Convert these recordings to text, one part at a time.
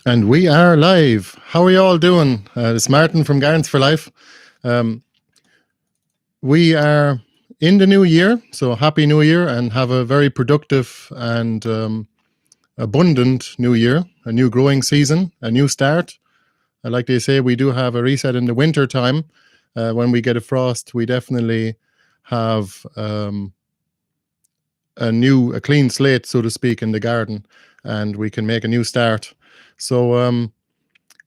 And we are live. How are you all doing? It's Martin from Gardens for Life. Um, we are in the new year, so happy new year and have a very productive and abundant new year, a new growing season, a new start. Like they say, we do have a reset in the winter time. When we get a frost, we definitely have a clean slate, so to speak, in the garden, and we can make a new start. So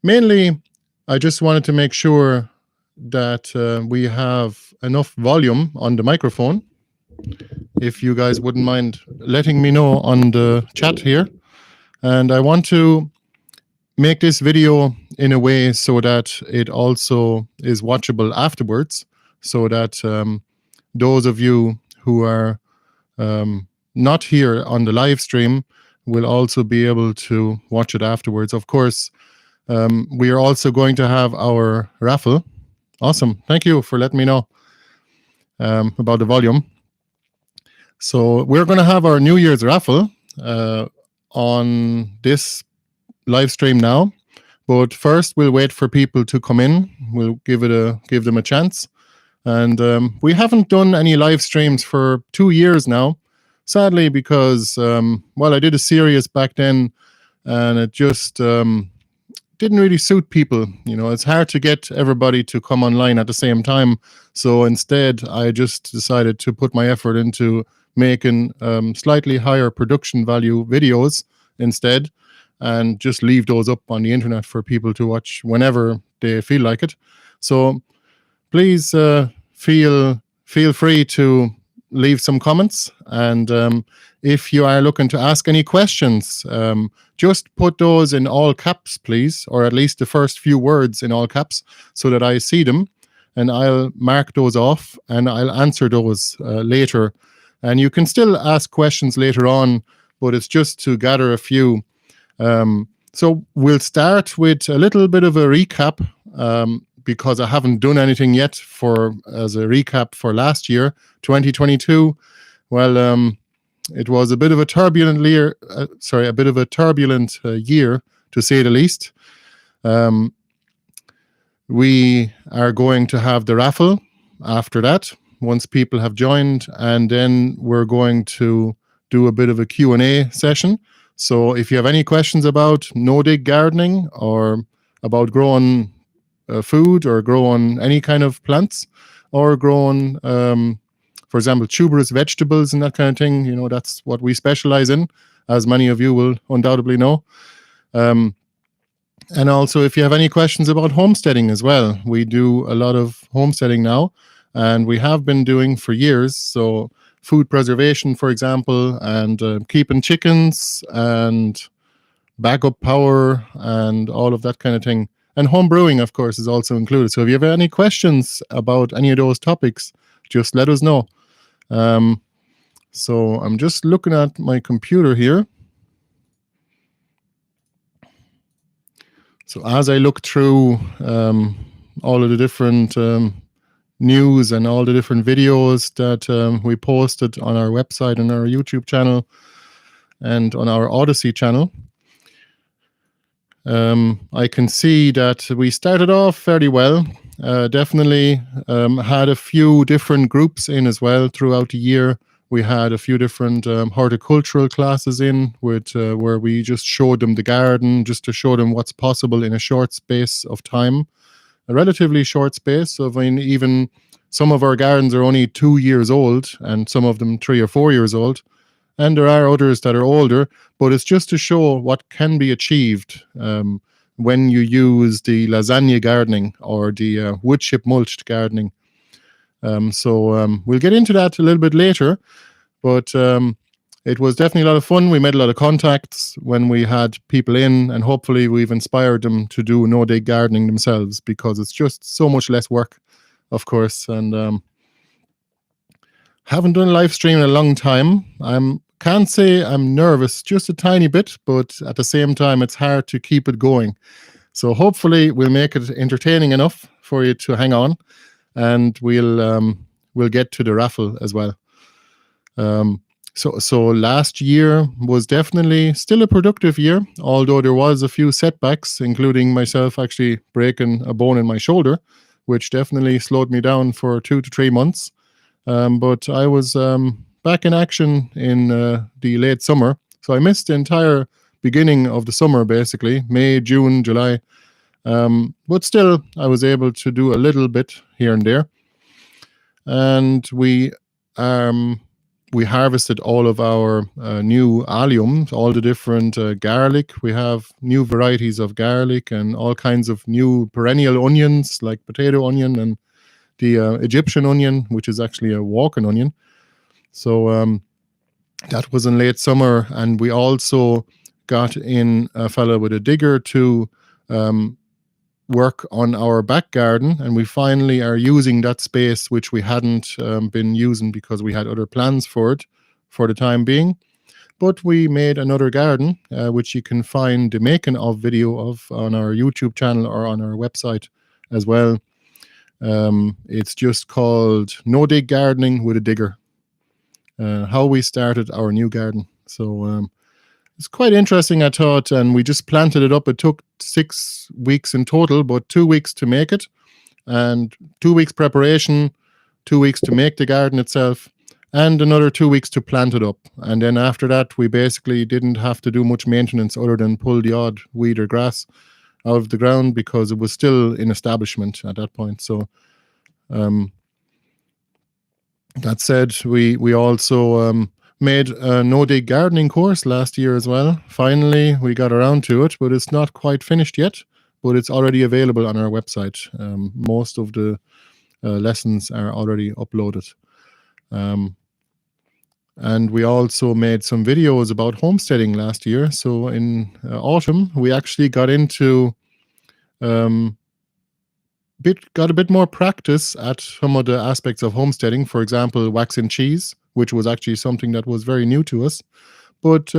mainly, I just wanted to make sure that we have enough volume on the microphone. If you guys wouldn't mind letting me know on the chat here. And I want to make this video in a way so that it also is watchable afterwards, so that those of you who are not here on the live stream will also be able to watch it afterwards. Of course, we are also going to have our raffle. Awesome. Thank you for letting me know about the volume. So we're going to have our New Year's raffle on this live stream now. But first, we'll wait for people to come in. We'll give them a chance. And we haven't done any live streams for 2 years now, sadly, because, I did a series back then, and it just didn't really suit people. You know, it's hard to get everybody to come online at the same time. So instead, I just decided to put my effort into making slightly higher production value videos instead, and just leave those up on the internet for people to watch whenever they feel like it. So please feel free to leave some comments, and if you are looking to ask any questions, just put those in all caps, please, or at least the first few words in all caps, so that I see them, and I'll mark those off and I'll answer those later. And you can still ask questions later on, but it's just to gather a few. So we'll start with a little bit of a recap, because I haven't done anything yet as a recap for last year, 2022. Well, it was a bit of a turbulent year, year, to say the least. We are going to have the raffle after that, once people have joined, and then we're going to do a bit of a Q&A session. So if you have any questions about no-dig gardening, or about growing food, or growing any kind of plants, or growing, for example, tuberous vegetables and that kind of thing, you know, that's what we specialize in, as many of you will undoubtedly know. And also, if you have any questions about homesteading as well, we do a lot of homesteading now, and we have been doing for years. So food preservation, for example, and keeping chickens, and backup power, and all of that kind of thing. And home brewing, of course, is also included. So if you have any questions about any of those topics, just let us know. So I'm just looking at my computer here. So as I look through all of the different news and all the different videos that we posted on our website and our YouTube channel and on our Odyssey channel, I can see that we started off fairly well. Definitely had a few different groups in as well throughout the year. We had a few different horticultural classes in, with where we just showed them the garden, just to show them what's possible in a short space of time, a relatively short space. So, I mean, even some of our gardens are only 2 years old, and some of them 3 or 4 years old. And there are others that are older, but it's just to show what can be achieved when you use the lasagna gardening, or the wood chip mulched gardening. So we'll get into that a little bit later, but it was definitely a lot of fun. We made a lot of contacts when we had people in, and hopefully we've inspired them to do no-dig gardening themselves, because it's just so much less work, of course. And haven't done a live stream in a long time. Can't say I'm nervous, just a tiny bit, but at the same time, it's hard to keep it going. So hopefully we'll make it entertaining enough for you to hang on, and we'll get to the raffle as well. So last year was definitely still a productive year, although there was a few setbacks, including myself actually breaking a bone in my shoulder, which definitely slowed me down for 2 to 3 months. But I was back in action in the late summer, so I missed the entire beginning of the summer, basically May, June, July. But still, I was able to do a little bit here and there, and we harvested all of our new alliums, all the different garlic. We have new varieties of garlic and all kinds of new perennial onions like potato onion and the Egyptian onion, which is actually a walking onion. So that was in late summer, and we also got in a fella with a digger to work on our back garden, and we finally are using that space which we hadn't been using because we had other plans for it for the time being. But we made another garden, which you can find the making of video of on our YouTube channel or on our website as well. It's just called No Dig Gardening with a Digger. How we started our new garden. So it's quite interesting, I thought, and we just planted it up. It took 6 weeks in total, but 2 weeks to make it, and 2 weeks preparation, 2 weeks to make the garden itself, and another 2 weeks to plant it up. And then after that, we basically didn't have to do much maintenance other than pull the odd weed or grass out of the ground because it was still in establishment at that point. So that said, we also made a no-dig gardening course last year as well. Finally, we got around to it, but it's not quite finished yet, but it's already available on our website. Most of the lessons are already uploaded. And we also made some videos about homesteading last year. So in autumn, we actually got into got a bit more practice at some of the aspects of homesteading. For example, waxing cheese, which was actually something that was very new to us. But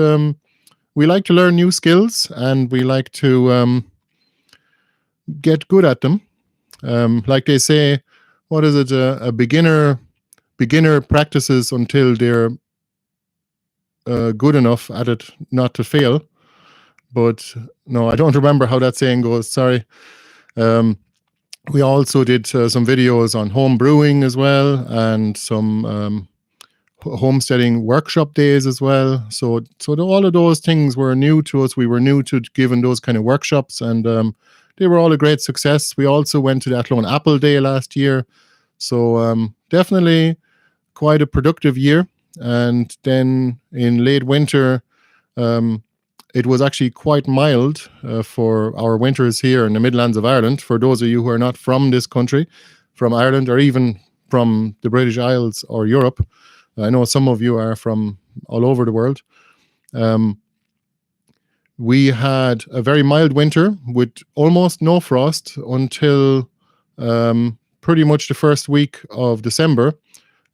we like to learn new skills, and we like to get good at them. Like they say, what is it? A beginner practices until they're good enough at it not to fail. But no, I don't remember how that saying goes. Sorry. We also did some videos on home brewing as well, and some homesteading workshop days as well. So all of those things were new to us. We were new to giving those kind of workshops, and they were all a great success. We also went to the Athlone Apple Day last year. So definitely quite a productive year. And then in late winter, it was actually quite mild for our winters here in the Midlands of Ireland. For those of you who are not from this country, from Ireland, or even from the British Isles or Europe, I know some of you are from all over the world. We had a very mild winter with almost no frost until pretty much the first week of December,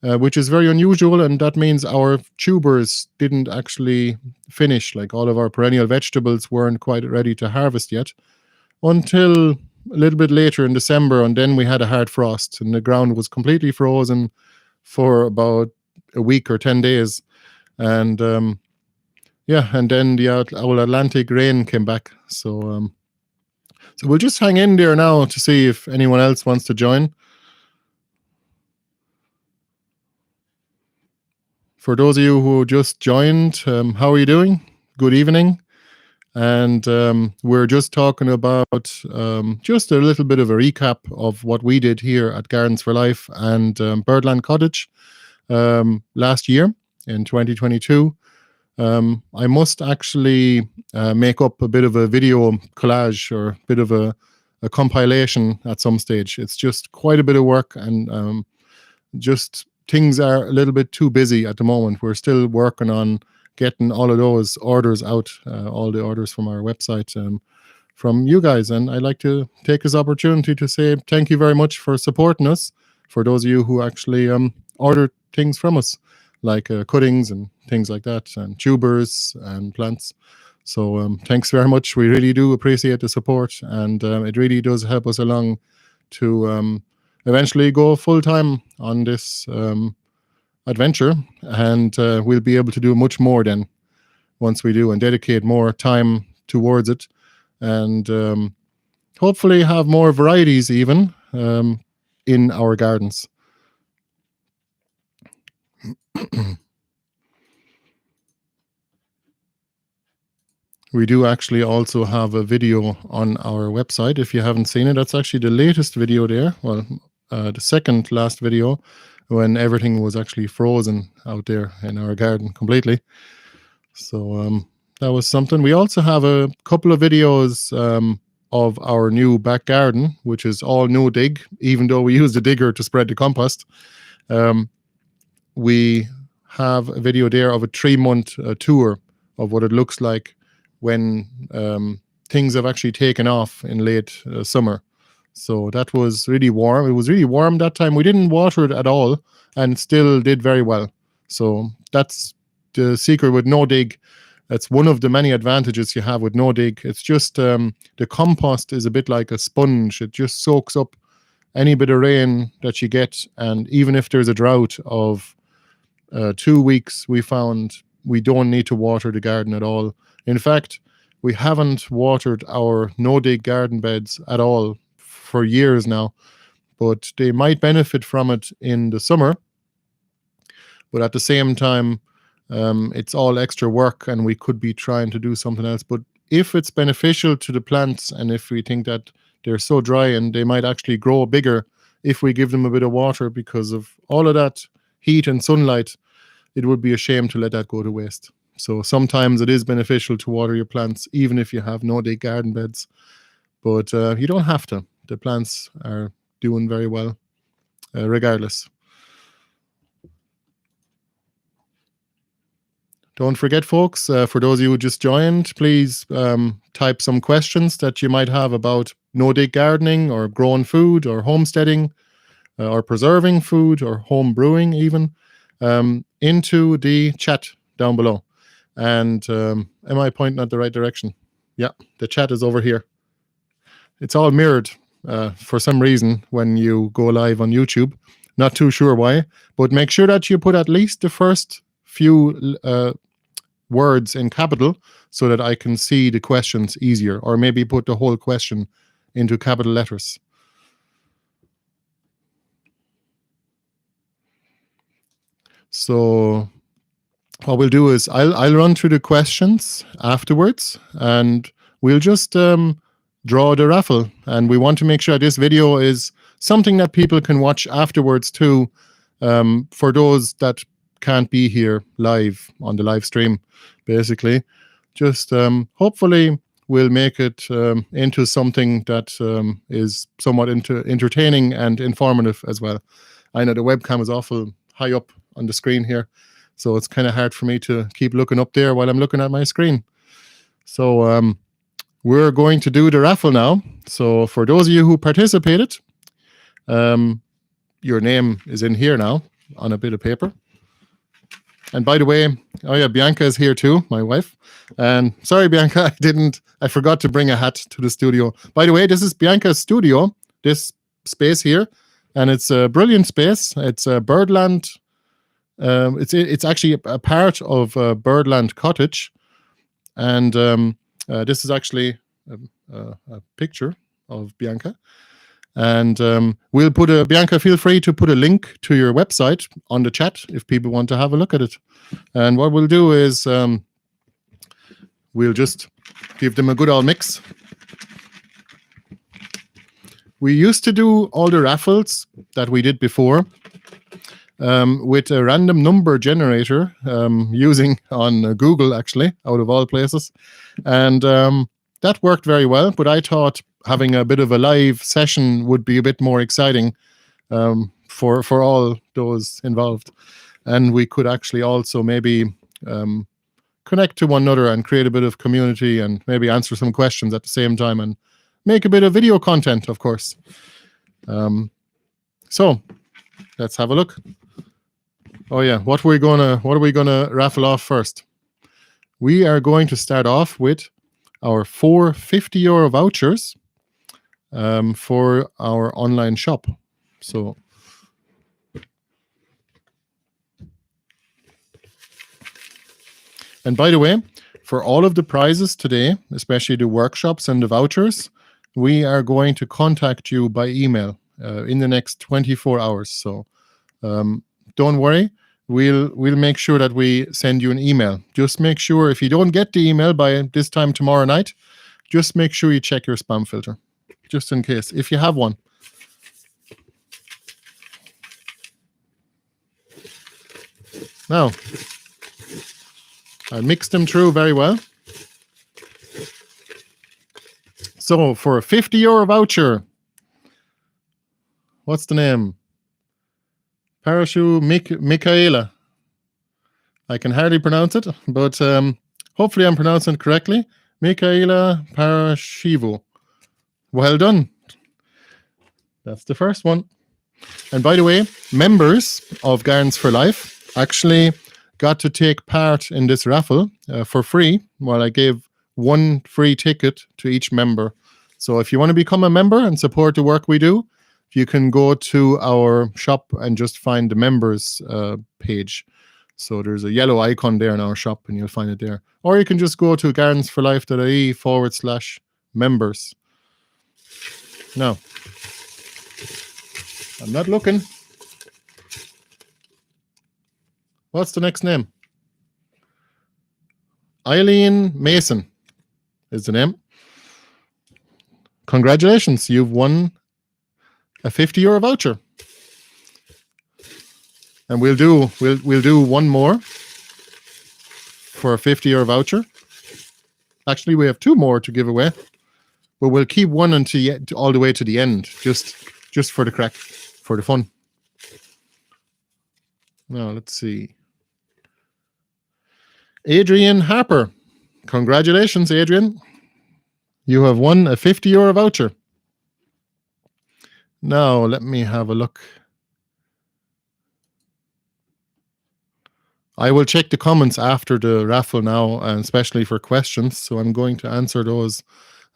which is very unusual, and that means our tubers didn't actually finish. Like, all of our perennial vegetables weren't quite ready to harvest yet until a little bit later in December, and then we had a hard frost and the ground was completely frozen for about a week or 10 days. And and then the old Atlantic rain came back. So we'll just hang in there now to see if anyone else wants to join. For those of you who just joined, how are you doing? Good evening. And we're just talking about just a little bit of a recap of what we did here at Gardens for Life and Birdland Cottage last year in 2022. I must actually make up a bit of a video collage or a bit of a compilation at some stage. It's just quite a bit of work, and just things are a little bit too busy at the moment. We're still working on getting all of those orders out, all the orders from our website, from you guys. And I'd like to take this opportunity to say thank you very much for supporting us, for those of you who actually order things from us, like cuttings and things like that, and tubers and plants. So thanks very much. We really do appreciate the support, and it really does help us along to eventually go full-time on this adventure, and we'll be able to do much more then once we do and dedicate more time towards it, and hopefully have more varieties even in our gardens. We do actually also have a video on our website. If you haven't seen it, that's actually the latest video there. Well, the second last video, when everything was actually frozen out there in our garden completely. So that was something. We also have a couple of videos of our new back garden, which is all no dig, even though we used a digger to spread the compost. We have a video there of a 3-month tour of what it looks like when things have actually taken off in late summer. So that was really warm. It was really warm that time. We didn't water it at all and still did very well. So that's the secret with no dig. That's one of the many advantages you have with no dig. It's just the compost is a bit like a sponge. It just soaks up any bit of rain that you get. And even if there's a drought of 2 weeks, we found we don't need to water the garden at all. In fact, we haven't watered our no-dig garden beds at all for years now, but they might benefit from it in the summer. But at the same time, it's all extra work and we could be trying to do something else. But if it's beneficial to the plants and if we think that they're so dry and they might actually grow bigger if we give them a bit of water because of all of that heat and sunlight, it would be a shame to let that go to waste. So sometimes it is beneficial to water your plants, even if you have no-dig garden beds. But you don't have to. The plants are doing very well, regardless. Don't forget, folks, for those of you who just joined, please type some questions that you might have about no-dig gardening or growing food or homesteading or preserving food or home brewing even into the chat down below. And am I pointing at the right direction? Yeah, the chat is over here. It's all mirrored for some reason when you go live on YouTube. Not too sure why, but make sure that you put at least the first few words in capital so that I can see the questions easier, or maybe put the whole question into capital letters. So what we'll do is I'll run through the questions afterwards and we'll just draw the raffle. And we want to make sure this video is something that people can watch afterwards too, for those that can't be here live on the live stream, basically. Just hopefully we'll make it into something that is somewhat entertaining and informative as well. I know the webcam is awful high up on the screen here, so it's kind of hard for me to keep looking up there while I'm looking at my screen. So we're going to do the raffle now. So for those of you who participated, your name is in here now on a bit of paper. And by the way, oh yeah, Bianca is here too, my wife. And sorry, Bianca, I forgot to bring a hat to the studio. By the way, this is Bianca's studio, this space here. And it's a brilliant space. It's a birdland. It's actually a part of a birdland cottage. And this is actually a picture of Bianca. And we'll put Bianca, feel free to put a link to your website on the chat if people want to have a look at it. And what we'll do is we'll just give them a good old mix. We used to do all the raffles that we did before with a random number generator using on Google, actually, out of all places. And that worked very well, but I thought having a bit of a live session would be a bit more exciting for all those involved. And we could actually also maybe connect to one another and create a bit of community and maybe answer some questions at the same time and make a bit of video content, of course. So let's have a look. Oh yeah, what are we gonna raffle off first? We are going to start off with our 4 €50 vouchers for our online shop. So And by the way, for all of the prizes today, especially the workshops and the vouchers, we are going to contact you by email in the next 24 hours. So don't worry. We'll make sure that we send you an email. Just make sure if you don't get the email by this time tomorrow night, just make sure you check your spam filter, just in case, if you have one. Now, I mixed them through very well. So for a €50 voucher, what's the name? Parashu Michaela. I can hardly pronounce it, but hopefully I'm pronouncing it correctly. Michaela Parashivo. Well done. That's the first one. And by the way, members of Gardens for Life actually got to take part in this raffle for free, while I gave one free ticket to each member. So if you want to become a member and support the work we do, you can go to our shop and just find the members page. So there's a yellow icon there in our shop and you'll find it there. Or you can just go to gardensforlife.ie/members. Now, I'm not looking. What's the next name? Eileen Mason is the name. Congratulations, you've won a €50 voucher. And we'll do one more for a €50 voucher. Actually, we have two more to give away, but we'll keep one until all the way to the end, just for the crack, for the fun. Now let's see. Adrian Harper. Congratulations, Adrian. You have won a €50 voucher. Now, let me have a look. I will check the comments after the raffle now, and especially for questions, so I'm going to answer those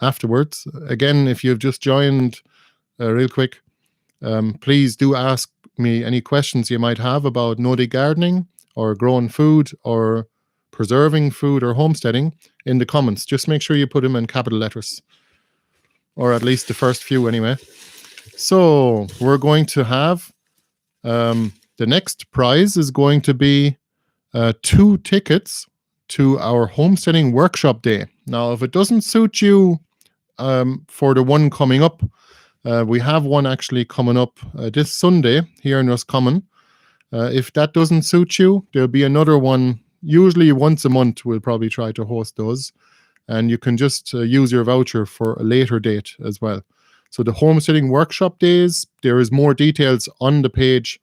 afterwards. Again, if you've just joined real quick, please do ask me any questions you might have about no-dig gardening or growing food or preserving food or homesteading in the comments. Just make sure you put them in capital letters, or at least the first few anyway. So we're going to have the next prize is going to be 2 tickets to our homesteading workshop day. Now, if it doesn't suit you for the one coming up, we have one actually coming up this Sunday here in Roscommon. If that doesn't suit you, there'll be another one. Usually once a month, we'll probably try to host those. And you can just use your voucher for a later date as well. So the homesteading workshop days, there is more details on the page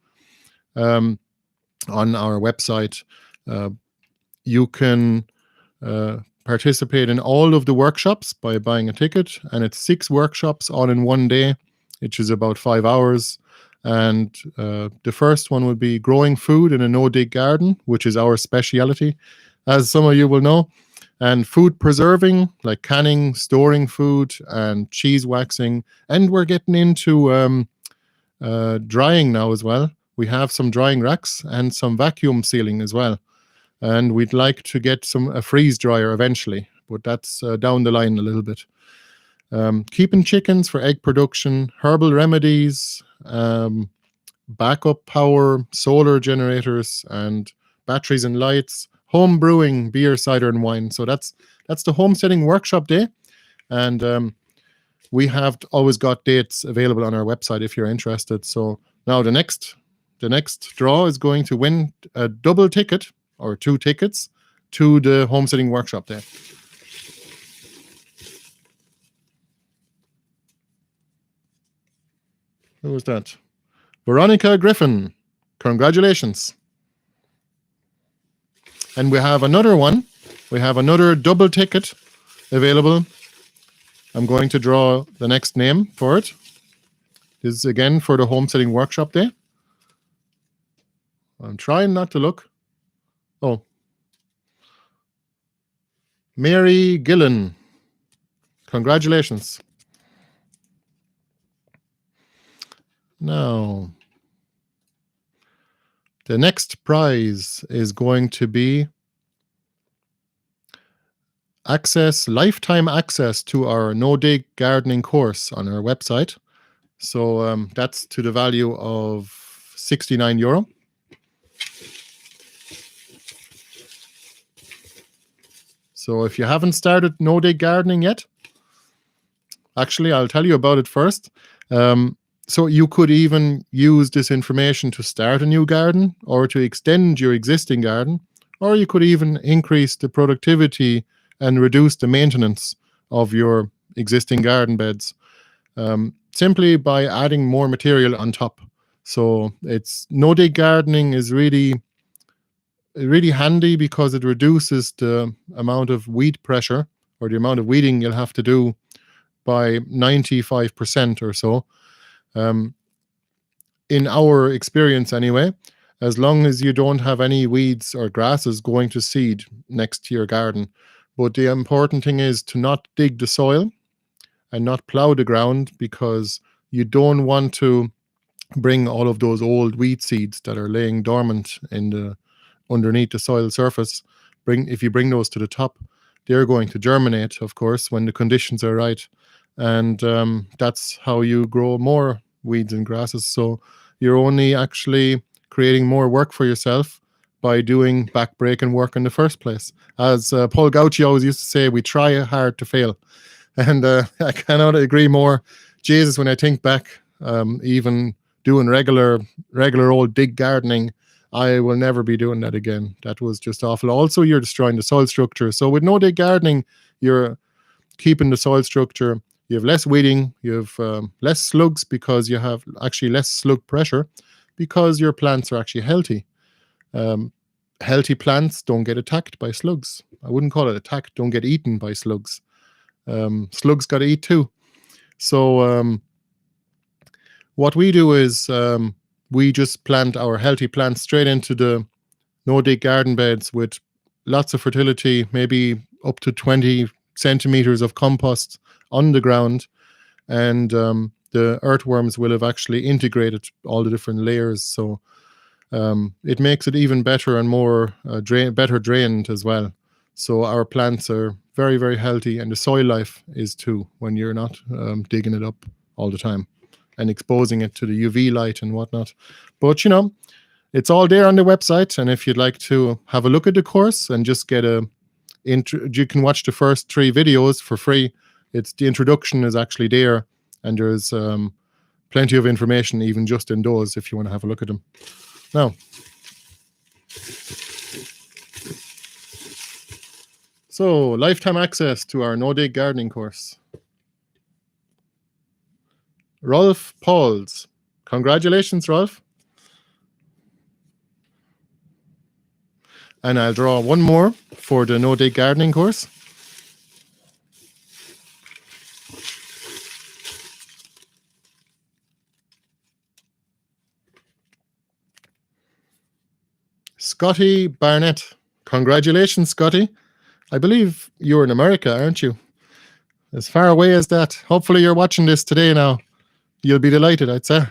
on our website. You can participate in all of the workshops by buying a ticket, and it's 6 workshops all in one day, which is about 5 hours. And the first one will be growing food in a no-dig garden, which is our speciality, as some of you will know. And food preserving, like canning, storing food, and cheese waxing. And we're getting into drying now as well. We have some drying racks and some vacuum sealing as well. And we'd like to get a freeze dryer eventually, but that's down the line a little bit. Keeping chickens for egg production, herbal remedies, backup power, solar generators, and batteries and lights, home brewing, beer, cider, and wine. So that's the homesteading workshop day. And we have always got dates available on our website if you're interested. So now the next draw is going to win a double ticket or 2 tickets to the homesteading workshop day. Who was that? Veronica Griffin. Congratulations. And we have another one. We have another double ticket available. I'm going to draw the next name for it. This is again for the homesteading workshop day. I'm trying not to look. Oh. Mary Gillen. Congratulations. Now, the next prize is going to be lifetime access to our no-dig gardening course on our website. So that's to the value of €69. So if you haven't started no-dig gardening yet, actually, I'll tell you about it first. So you could even use this information to start a new garden or to extend your existing garden, or you could even increase the productivity and reduce the maintenance of your existing garden beds simply by adding more material on top. So it's no-dig gardening is really handy because it reduces the amount of weed pressure or the amount of weeding you'll have to do by 95% or so. In our experience anyway, as long as you don't have any weeds or grasses going to seed next to your garden. But the important thing is to not dig the soil and not plow the ground, because you don't want to bring all of those old weed seeds that are laying dormant underneath the soil surface. If you bring those to the top, they're going to germinate, of course, when the conditions are right. And that's how you grow more weeds and grasses. So you're only actually creating more work for yourself by doing back-breaking work in the first place. As Paul Gauci always used to say, we try hard to fail. And I cannot agree more. Jesus, when I think back, even doing regular old dig gardening, I will never be doing that again. That was just awful. Also, you're destroying the soil structure. So with no-dig gardening, you're keeping the soil structure. You have less weeding. You have less slugs because you have actually less slug pressure because your plants are actually healthy. Healthy plants don't get attacked by slugs. I wouldn't call it attacked. Don't get eaten by slugs. Slugs got to eat too. So what we do is we just plant our healthy plants straight into the no-dig garden beds with lots of fertility, maybe up to 20 centimeters of compost on the ground. And the earthworms will have actually integrated all the different layers. So it makes it even better and more better drained as well. So our plants are very, very healthy, and the soil life is too when you're not digging it up all the time and exposing it to the UV light and whatnot. But, it's all there on the website. And if you'd like to have a look at the course and just get you can watch the first 3 videos for free. The introduction is actually there, and there's plenty of information even just in those if you want to have a look at them. Now, so lifetime access to our no-dig gardening course. Rolf Pauls. Congratulations, Rolf. And I'll draw one more for the no-dig gardening course. Scotty Barnett. Congratulations, Scotty. I believe you're in America, aren't you? As far away as that. Hopefully you're watching this today now. You'll be delighted, I'd say.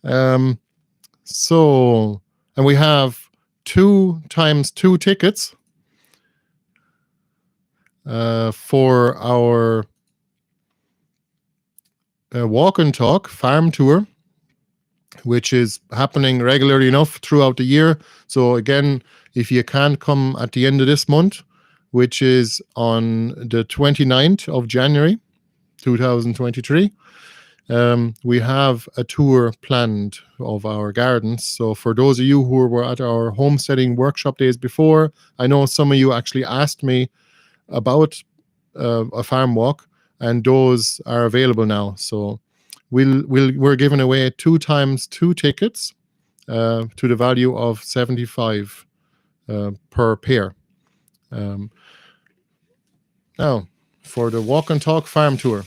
And we have 2 times 2 tickets for our walk and talk farm tour, which is happening regularly enough throughout the year. So again, if you can't come at the end of this month, which is on the 29th of January, 2023, we have a tour planned of our gardens. So for those of you who were at our homesteading workshop days before, I know some of you actually asked me about a farm walk, and those are available now. So we're giving away 2 times 2 tickets to the value of $75 per pair. Now, for the walk and talk farm tour.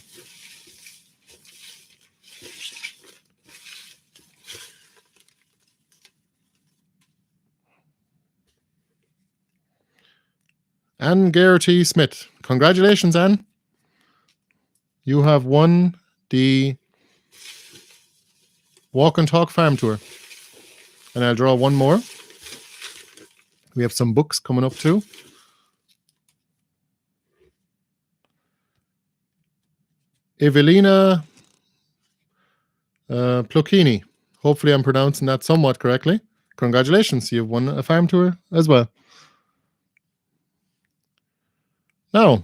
Anne Garrity Smith. Congratulations, Anne. You have won the walk and talk farm tour. And I'll draw one more. We have some books coming up too. Evelina Plocchini. Hopefully I'm pronouncing that somewhat correctly. Congratulations, you've won a farm tour as well. Now,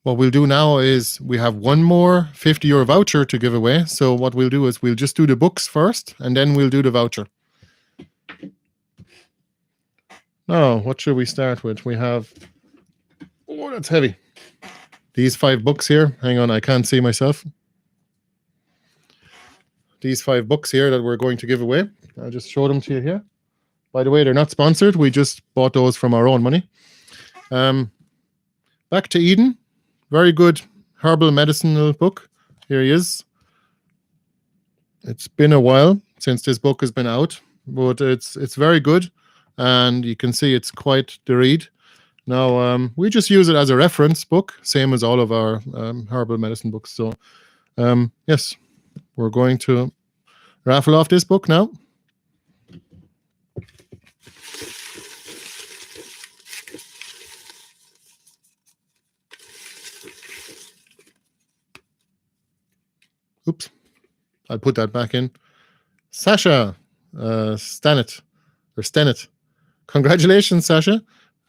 what we'll do now is we have one more €50 voucher to give away. So what we'll do is we'll just do the books first, and then we'll do the voucher. Now, what should we start with? We have, oh, that's heavy. These 5 books here. Hang on, I can't see myself. These 5 books here that we're going to give away. I'll just show them to you here. By the way, they're not sponsored. We just bought those from our own money. Back to Eden. Very good herbal medicinal book. Here he is. It's been a while since this book has been out, but it's very good, and you can see it's quite the read. Now, we just use it as a reference book, same as all of our herbal medicine books. So, yes, we're going to raffle off this book now. Oops, I'll put that back in. Sasha Stennett. Congratulations, Sasha.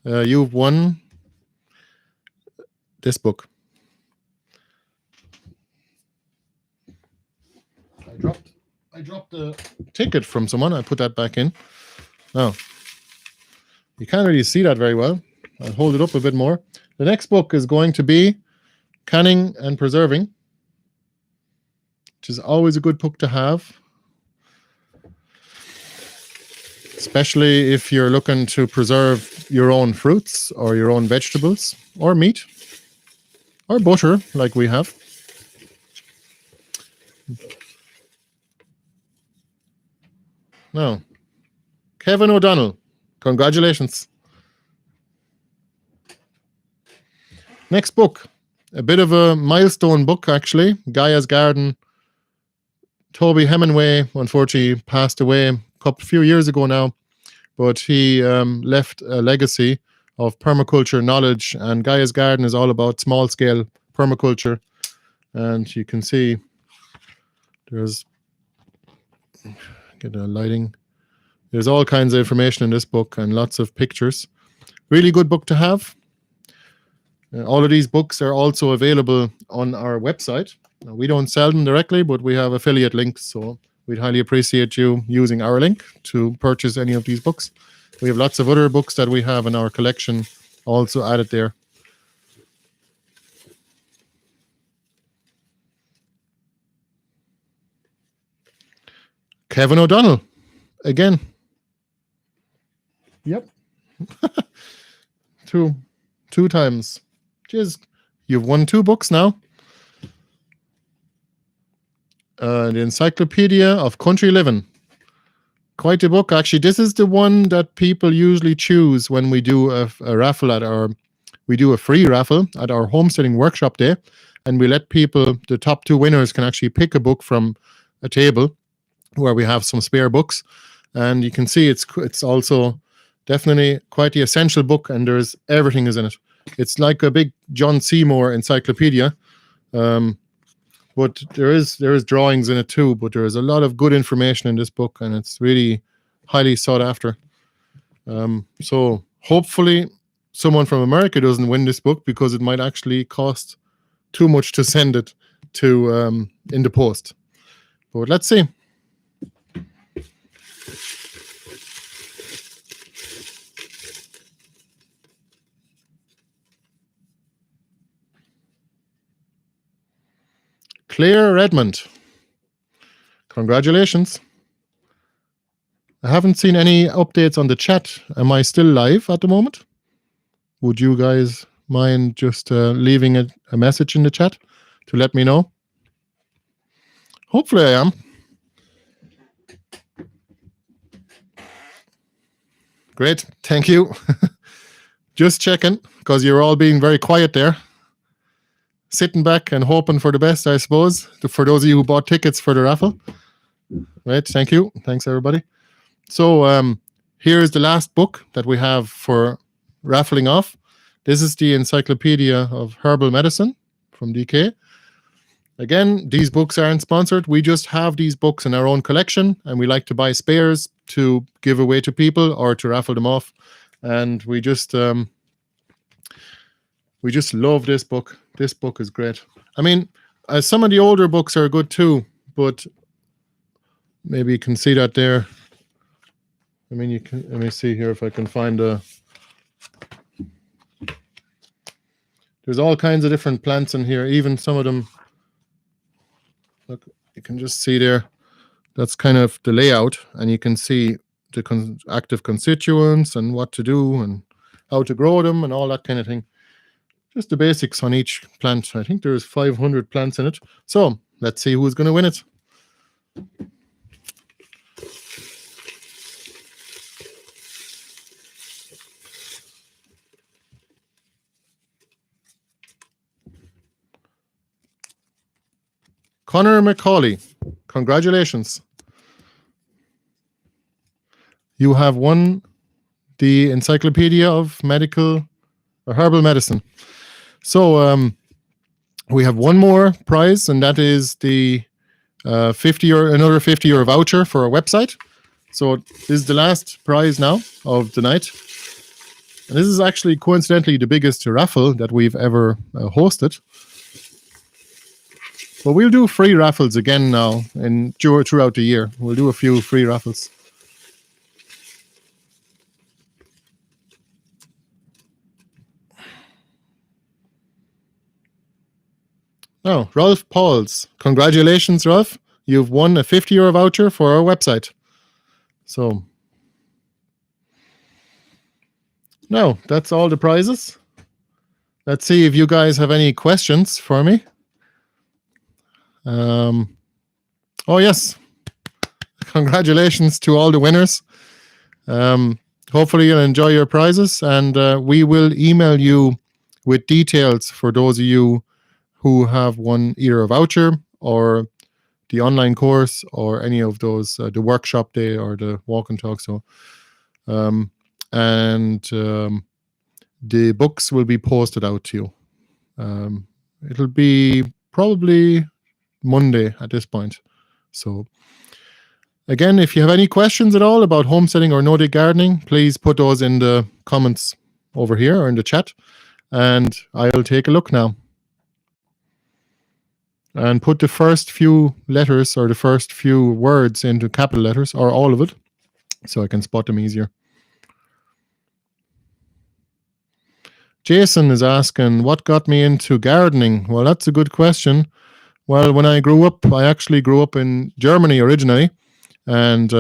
You've won this book. I dropped the ticket from someone. I put that back in. Now, you can't really see that very well. I'll hold it up a bit more. The next book is going to be Canning and Preserving, which is always a good book to have, especially if you're looking to preserve your own fruits or your own vegetables or meat or butter like we have. Now, Kevin O'Donnell, congratulations. Next book, a bit of a milestone book actually, Gaia's Garden. Toby Hemingway, unfortunately, passed away a few years ago now, but he left a legacy of permaculture knowledge, and Gaia's Garden is all about small-scale permaculture. And you can see there's, get the lighting, there's all kinds of information in this book and lots of pictures. Really good book to have. All of these books are also available on our website. Now, we don't sell them directly, but we have affiliate links, so we'd highly appreciate you using our link to purchase any of these books. We have lots of other books that we have in our collection also added there. Kevin O'Donnell, again. Yep. Two times. Cheers. You've won 2 books now. The Encyclopedia of Country Living. Quite a book, actually. This is the one that people usually choose when we do a raffle we do a free raffle at our homesteading workshop day, and we let people, the top 2 winners can actually pick a book from a table where we have some spare books, and you can see it's also definitely quite the essential book, and there's everything is in it. It's like a big John Seymour encyclopedia. But there is drawings in it too, but there is a lot of good information in this book, and it's really highly sought after. So hopefully someone from America doesn't win this book, because it might actually cost too much to send it to in the post. But let's see. Claire Redmond, congratulations. I haven't seen any updates on the chat. Am I still live at the moment? Would you guys mind just leaving a message in the chat to let me know? Hopefully I am. Great, thank you. Just checking, because you're all being very quiet there. Sitting back and hoping for the best, I suppose, for those of you who bought tickets for the raffle. Right, thank you. Thanks, everybody. So here's the last book that we have for raffling off. This is the Encyclopedia of Herbal Medicine from DK. Again, these books aren't sponsored. We just have these books in our own collection, and we like to buy spares to give away to people or to raffle them off. And we just love this book. This book is great. I mean, some of the older books are good too, but maybe you can see that there. I mean, you can. Let me see here if I can find a. There's all kinds of different plants in here. Even some of them. Look, you can just see there. That's kind of the layout, and you can see the active constituents and what to do and how to grow them and all that kind of thing. Just the basics on each plant. I think there's 500 plants in it. So let's see who's going to win it. Connor McCauley, congratulations. You have won the Encyclopedia of Medical or Herbal Medicine. So we have one more prize, and that is the another €50 voucher for our website. So this is the last prize now of the night. And this is actually coincidentally the biggest raffle that we've ever hosted. But we'll do free raffles again now and throughout the year. We'll do a few free raffles. Oh, Rolf Pauls. Congratulations, Rolf. You've won a €50 voucher for our website. So now that's all the prizes. Let's see if you guys have any questions for me. Oh, yes. Congratulations to all the winners. Hopefully you'll enjoy your prizes, and we will email you with details for those of you who have won either a voucher or the online course or any of those, the workshop day or the walk and talk. So, the books will be posted out to you. It'll be probably Monday at this point. So again, if you have any questions at all about homesteading or Nordic gardening, please put those in the comments over here or in the chat, and I'll take a look now. And put the first few letters or the first few words into capital letters, or all of it, so I can spot them easier. Jason is asking, what got me into gardening? Well, that's a good question. Well, when I grew up, I actually grew up in Germany originally, and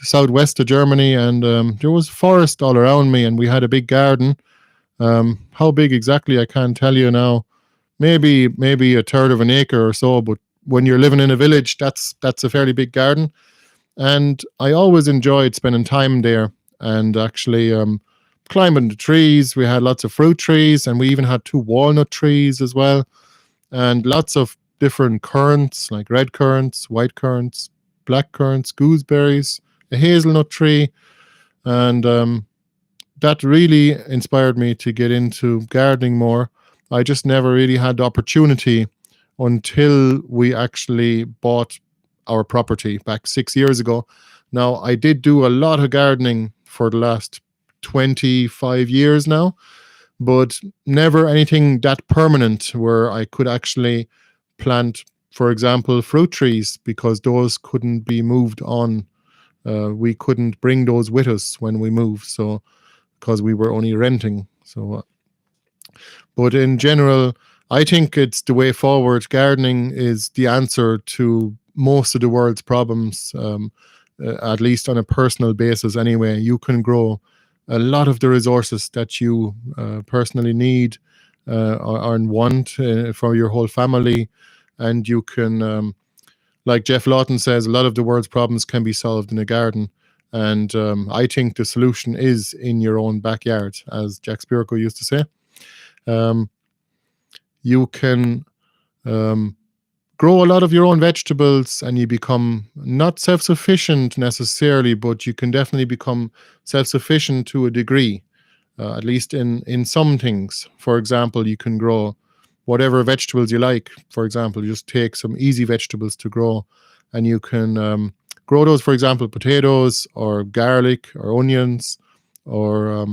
southwest of Germany, and there was forest all around me, and we had a big garden. How big exactly, I can't tell you now. Maybe a third of an acre or so, but when you're living in a village, that's a fairly big garden. And I always enjoyed spending time there and actually climbing the trees. We had lots of fruit trees, and we even had 2 walnut trees as well, and lots of different currants, like red currants, white currants, black currants, gooseberries, a hazelnut tree. And that really inspired me to get into gardening more. I just never really had the opportunity until we actually bought our property back 6 years ago. Now, I did do a lot of gardening for the last 25 years now, but never anything that permanent where I could actually plant, for example, fruit trees, because those couldn't be moved on. We couldn't bring those with us when we moved, so because we were only renting. So, but in general, I think it's the way forward. Gardening is the answer to most of the world's problems, at least on a personal basis anyway. You can grow a lot of the resources that you personally need or want for your whole family. And you can, like Jeff Lawton says, a lot of the world's problems can be solved in a garden. And I think the solution is in your own backyard, as Jack Spirko used to say. You can grow a lot of your own vegetables, and you become not self-sufficient necessarily, but you can definitely become self-sufficient to a degree, at least in some things. For example, you can grow whatever vegetables you like. For example, just take some easy vegetables to grow, and you can grow those, for example, potatoes or garlic or onions or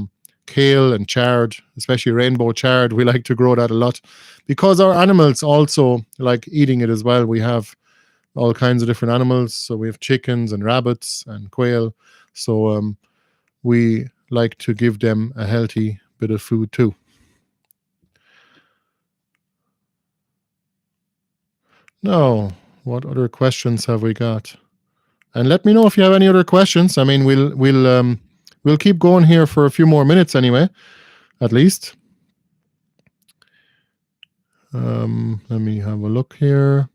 kale and chard, especially rainbow chard. We like to grow that a lot because our animals also like eating it as well. We have all kinds of different animals. So we have chickens and rabbits and quail. So we like to give them a healthy bit of food too. Now, what other questions have we got? And let me know if you have any other questions. I mean, we'll keep going here for a few more minutes anyway, at least. Let me have a look here.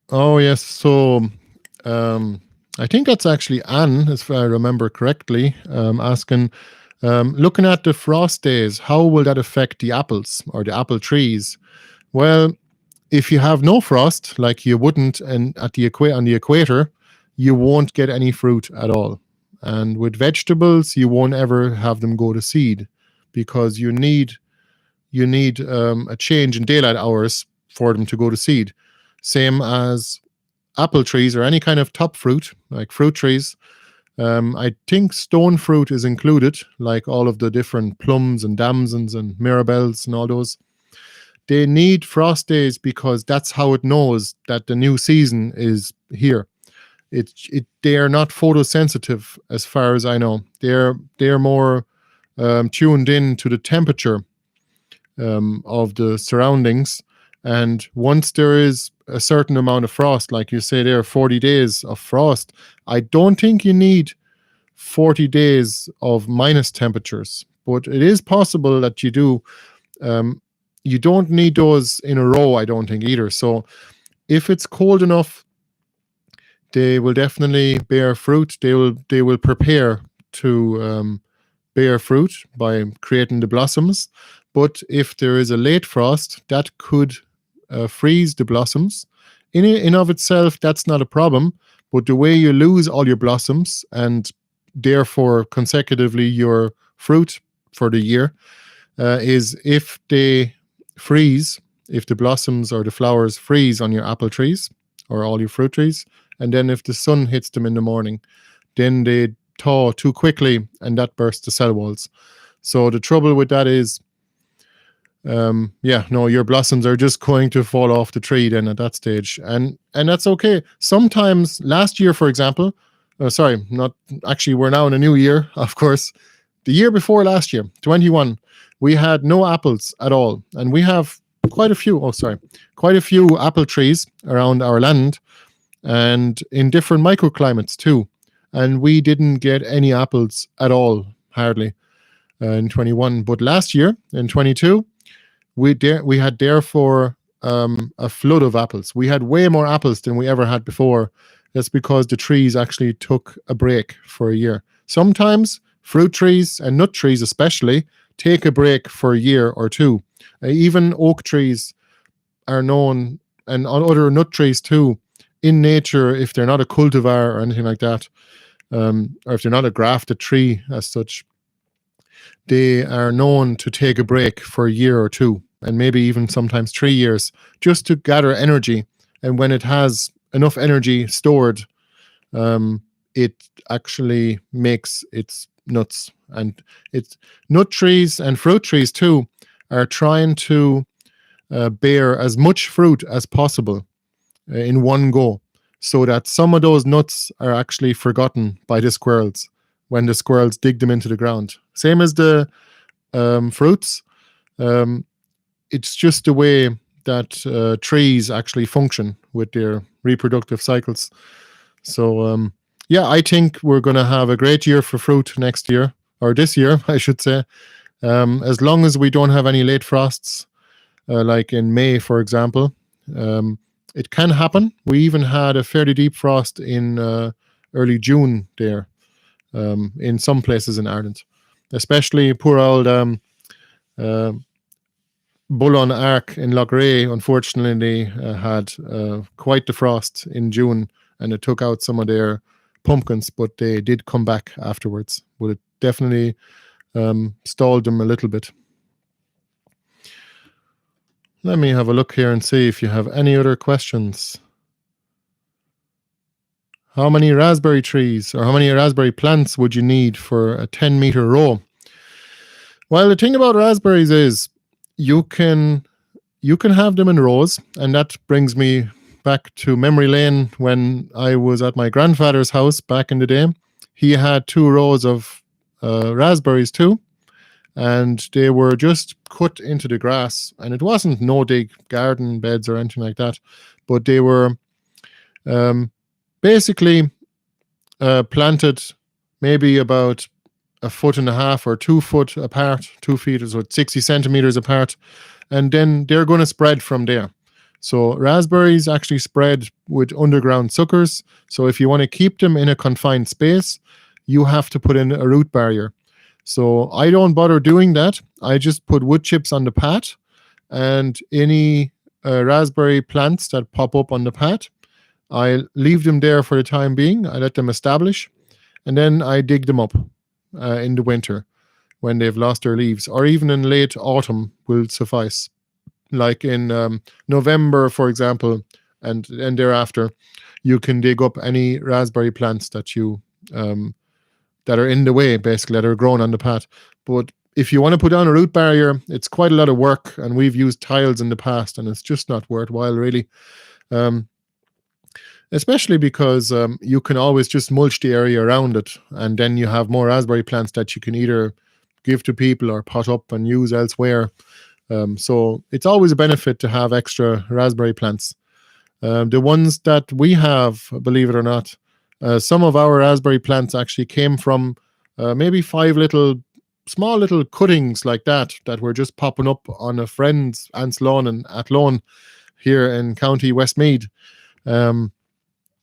Oh yes, so I think that's actually Anne, if I remember correctly, asking, looking at the frost days, how will that affect the apples or the apple trees? Well, if you have no frost, like you wouldn't, and on the equator, you won't get any fruit at all. And with vegetables, you won't ever have them go to seed because you need a change in daylight hours for them to go to seed. Same as apple trees or any kind of top fruit, like fruit trees. I think stone fruit is included, like all of the different plums and damsons and mirabelles and all those. They need frost days because that's how it knows that the new season is here. They are not photosensitive, as far as I know. They're more tuned in to the temperature of the surroundings. And once there is a certain amount of frost, like you say there, 40 days of frost, I don't think you need 40 days of minus temperatures. But it is possible that you do. You don't need those in a row, I don't think either. So if it's cold enough, they will definitely bear fruit. They will prepare to bear fruit by creating the blossoms. But if there is a late frost, that could freeze the blossoms. In of itself, that's not a problem. But the way you lose all your blossoms and therefore consecutively your fruit for the year is if they freeze, if the blossoms or the flowers freeze on your apple trees or all your fruit trees, and then if the sun hits them in the morning, then they thaw too quickly and that bursts the cell walls. So the trouble with that is, your blossoms are just going to fall off the tree then at that stage, and that's okay. Sometimes last year, for example, not actually, we're now in a new year, of course. The year before last year, 21, we had no apples at all, and we have quite a few apple trees around our land and in different microclimates too, and we didn't get any apples at all, hardly, in 21. But last year in 22, we had therefore a flood of apples. We had way more apples than we ever had before. That's because the trees actually took a break for a year. Sometimes fruit trees and nut trees especially take a break for a year or two. Even oak trees are known, and other nut trees too, in nature, if they're not a cultivar or anything like that, or if they're not a grafted tree as such, they are known to take a break for a year or two, and maybe even sometimes 3 years, just to gather energy. And when it has enough energy stored, it actually makes its nuts. And it's nut trees and fruit trees too are trying to bear as much fruit as possible in one go, so that some of those nuts are actually forgotten by the squirrels when the squirrels dig them into the ground. Same as the fruits. It's just the way that trees actually function with their reproductive cycles. So I think we're going to have a great year for fruit next year, or this year, I should say, as long as we don't have any late frosts, like in May, for example. It can happen. We even had a fairly deep frost in early June there, in some places in Ireland, especially poor old Bullon Ark in Loughrea. Unfortunately, had quite the frost in June, and it took out some of their pumpkins, but they did come back afterwards. But it definitely stalled them a little bit. Let me have a look here and see if you have any other questions. How many raspberry trees or how many raspberry plants would you need for a 10-meter row? Well, the thing about raspberries is you can have them in rows, and that brings me back to memory lane when I was at my grandfather's house back in the day. He had 2 rows of raspberries too, and they were just cut into the grass, and it wasn't no dig garden beds or anything like that, but they were basically planted maybe about 1.5 foot or 2 foot apart, 2 feet or so, 60 centimeters apart, and then they're going to spread from there. So raspberries actually spread with underground suckers. So if you want to keep them in a confined space, you have to put in a root barrier. So I don't bother doing that. I just put wood chips on the path, and any raspberry plants that pop up on the path, I leave them there for the time being. I let them establish, and then I dig them up in the winter when they've lost their leaves, or even in late autumn will suffice. Like in November, for example, and thereafter, you can dig up any raspberry plants that you that are in the way, basically, that are grown on the path. But if you want to put down a root barrier, it's quite a lot of work, and we've used tiles in the past, and it's just not worthwhile, really. Especially because you can always just mulch the area around it, and then you have more raspberry plants that you can either give to people or pot up and use elsewhere. So it's always a benefit to have extra raspberry plants. The ones that we have, believe it or not, some of our raspberry plants actually came from maybe 5 small little cuttings like that were just popping up on a friend's aunt's lawn and Athlone here in County Westmeath, or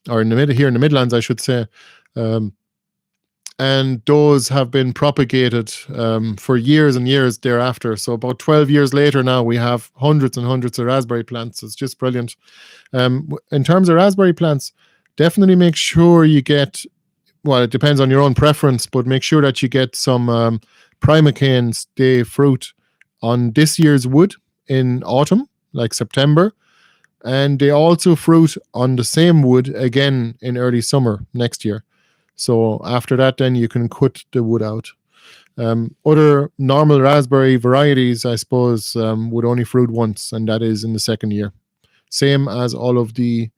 here in the Midlands, I should say. And those have been propagated for years and years thereafter. So about 12 years later now, we have hundreds and hundreds of raspberry plants. It's just brilliant. In terms of raspberry plants, definitely make sure you get, well, it depends on your own preference, but make sure that you get some primocane day fruit on this year's wood in autumn, like September. And they also fruit on the same wood again in early summer next year. So after that, then you can cut the wood out. Other normal raspberry varieties, I suppose, would only fruit once, and that is in the second year. Same as all of the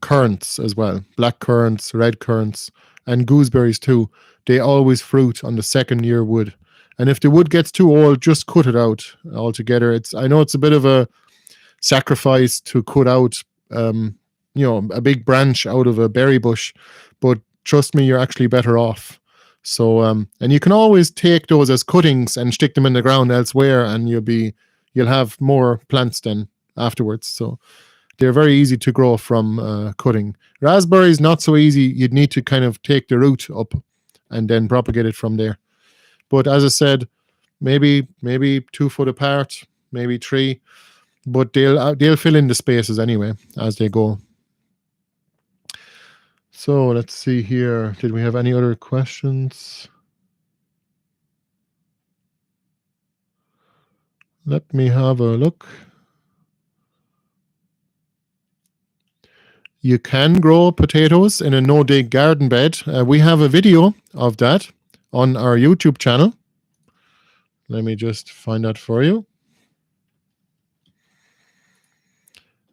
currants as well. Black currants, red currants, and gooseberries too. They always fruit on the second year wood. And if the wood gets too old, just cut it out altogether. I know it's a bit of a sacrifice to cut out a big branch out of a berry bush, but trust me, you're actually better off. So and you can always take those as cuttings and stick them in the ground elsewhere, and you'll have more plants then afterwards. So they're very easy to grow from cutting. Raspberries not so easy. You'd need to kind of take the root up and then propagate it from there. But as I said, maybe 2 foot apart, maybe 3, but they'll fill in the spaces anyway as they go. So let's see here. Did we have any other questions? Let me have a look. You can grow potatoes in a no-dig garden bed. We have a video of that on our YouTube channel. Let me just find that for you.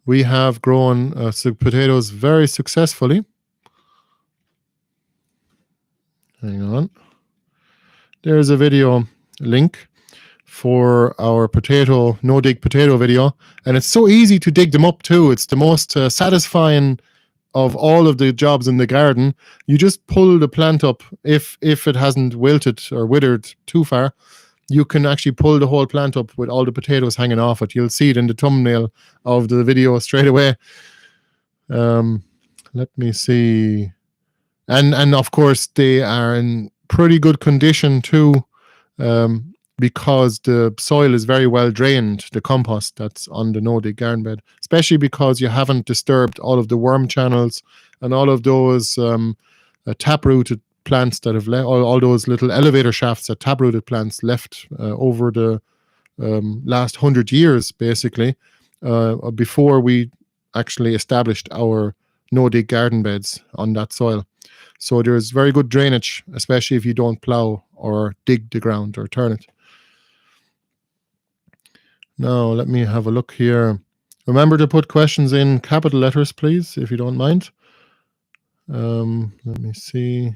We have grown potatoes very successfully. Hang on. There's a video link for our no-dig potato video. And it's so easy to dig them up too. It's the most satisfying of all of the jobs in the garden. You just pull the plant up. If it hasn't wilted or withered too far, you can actually pull the whole plant up with all the potatoes hanging off it. You'll see it in the thumbnail of the video straight away. Let me see. And of course, they are in pretty good condition too. because the soil is very well drained, the compost that's on the no-dig garden bed, especially because you haven't disturbed all of the worm channels and all of those tap-rooted plants that have left, all those little elevator shafts that tap-rooted plants left over the last 100 years, basically, before we actually established our no-dig garden beds on that soil. So there's very good drainage, especially if you don't plow or dig the ground or turn it. Now, let me have a look here. Remember to put questions in capital letters, please, if you don't mind. Let me see.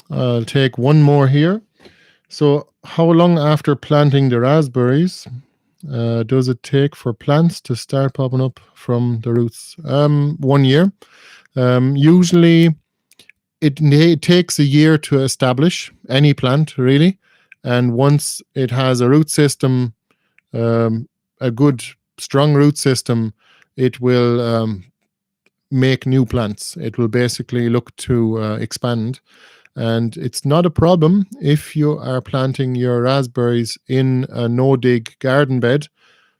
I'll take one more here. So, how long after planting the raspberries does it take for plants to start popping up from the roots? 1 year. Usually, it takes a year to establish any plant, really. And once it has a root system, a good, strong root system, it will make new plants. It will basically look to expand. And it's not a problem if you are planting your raspberries in a no-dig garden bed,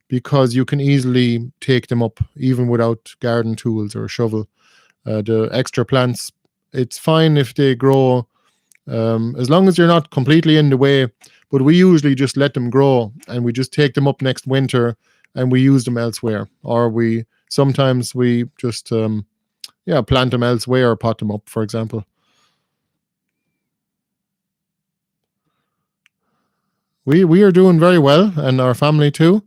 because you can easily take them up even without garden tools or a shovel. The extra plants, it's fine if they grow, as long as you're not completely in the way. But we usually just let them grow and we just take them up next winter and we use them elsewhere. Or sometimes we just plant them elsewhere or pot them up, for example. We are doing very well, and our family too.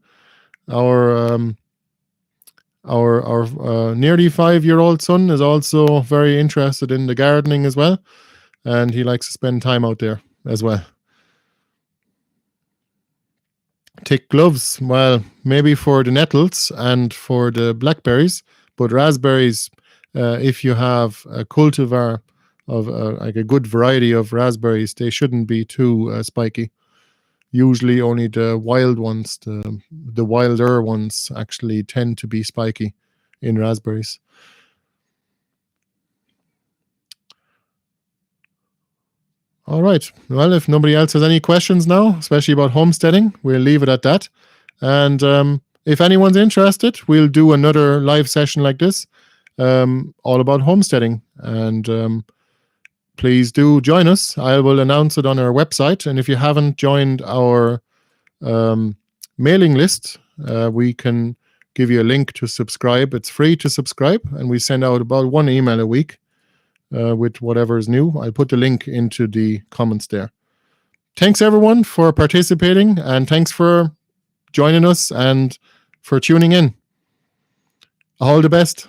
Our nearly 5-year-old son is also very interested in the gardening as well, and he likes to spend time out there as well. Thick gloves, well, maybe for the nettles and for the blackberries, but raspberries, if you have a cultivar of like a good variety of raspberries, they shouldn't be too spiky. Usually only the wild ones, the wilder ones, actually tend to be spiky in raspberries. All right. Well, if nobody else has any questions now, especially about homesteading, we'll leave it at that. And if anyone's interested, we'll do another live session like this, all about homesteading. And please do join us. I will announce it on our website. And if you haven't joined our mailing list, we can give you a link to subscribe. It's free to subscribe, and we send out about 1 email a week with whatever is new. I'll put the link into the comments there. Thanks, everyone, for participating, and thanks for joining us and for tuning in. All the best.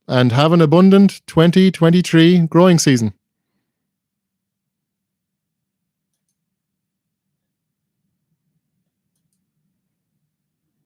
And have an abundant 2023 growing season.